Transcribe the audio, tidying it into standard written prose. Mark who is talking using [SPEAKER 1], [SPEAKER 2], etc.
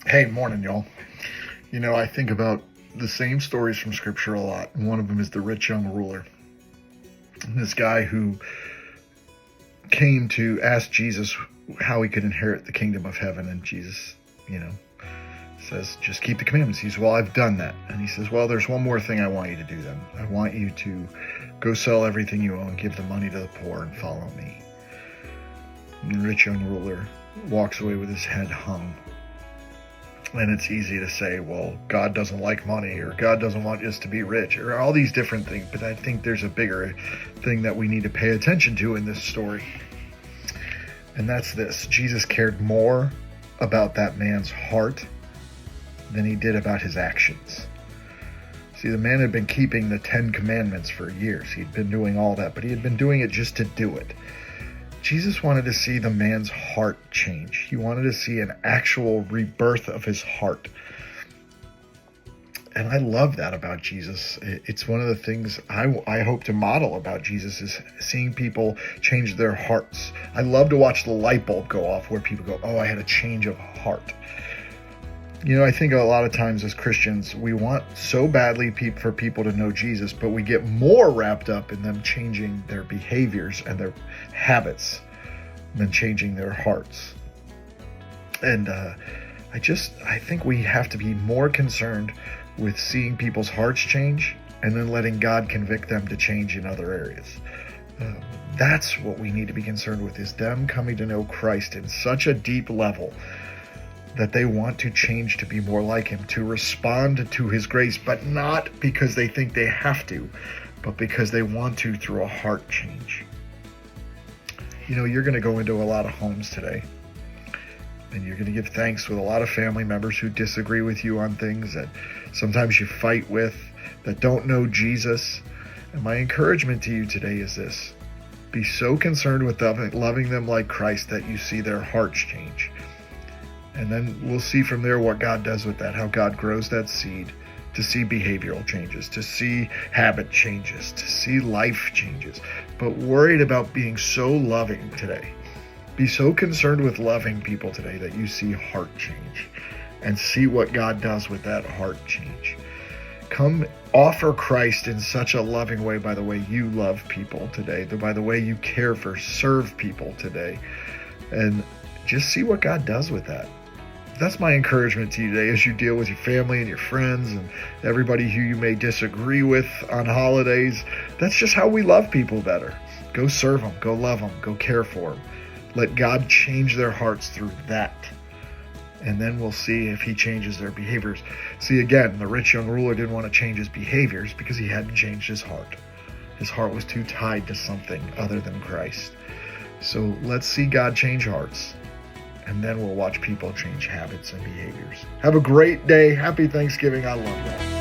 [SPEAKER 1] Hey, morning, y'all. I think about the same stories from Scripture a lot. And one of them is the rich young ruler. And this guy who came to ask Jesus how he could inherit the kingdom of heaven. And Jesus, says, just keep the commandments. He says, well, I've done that. And he says, well, there's one more thing I want you to do then. I want you to go sell everything you own, give the money to the poor, and follow me. And the rich young ruler walks away with his head hung. And it's easy to say, well, God doesn't like money, or God doesn't want us to be rich, or all these different things. But I think there's a bigger thing that we need to pay attention to in this story. And that's this. Jesus cared more about that man's heart than he did about his actions. See, the man had been keeping the 10 Commandments for years. He'd been doing all that, but he had been doing it just to do it. Jesus wanted to see the man's heart change. He wanted to see an actual rebirth of his heart. And I love that about Jesus. It's one of the things I hope to model about Jesus is seeing people change their hearts. I love to watch the light bulb go off where people go, oh, I had a change of heart. I think a lot of times as Christians, we want so badly for people to know Jesus, but we get more wrapped up in them changing their behaviors and their habits than changing their hearts. And I think we have to be more concerned with seeing people's hearts change and then letting God convict them to change in other areas. That's what we need to be concerned with, is them coming to know Christ in such a deep level that they want to change to be more like him, to respond to his grace, but not because they think they have to, but because they want to through a heart change. You're going to go into a lot of homes today, and you're going to give thanks with a lot of family members who disagree with you on things that sometimes you fight with, that don't know Jesus. And my encouragement to you today is this: be so concerned with loving them like Christ that you see their hearts change. And then we'll see from there what God does with that, how God grows that seed to see behavioral changes, to see habit changes, to see life changes. But worried about being so loving today. Be so concerned with loving people today that you see heart change and see what God does with that heart change. Come offer Christ in such a loving way by the way you love people today, by the way you serve people today, and just see what God does with that. That's my encouragement to you today as you deal with your family and your friends and everybody who you may disagree with on holidays. That's just how we love people better. Go serve them, go love them, go care for them. Let God change their hearts through that. And then we'll see if he changes their behaviors. See, again, the rich young ruler didn't want to change his behaviors because he hadn't changed his heart. His heart was too tied to something other than Christ. So let's see God change hearts. And then we'll watch people change habits and behaviors. Have a great day. Happy Thanksgiving. I love that.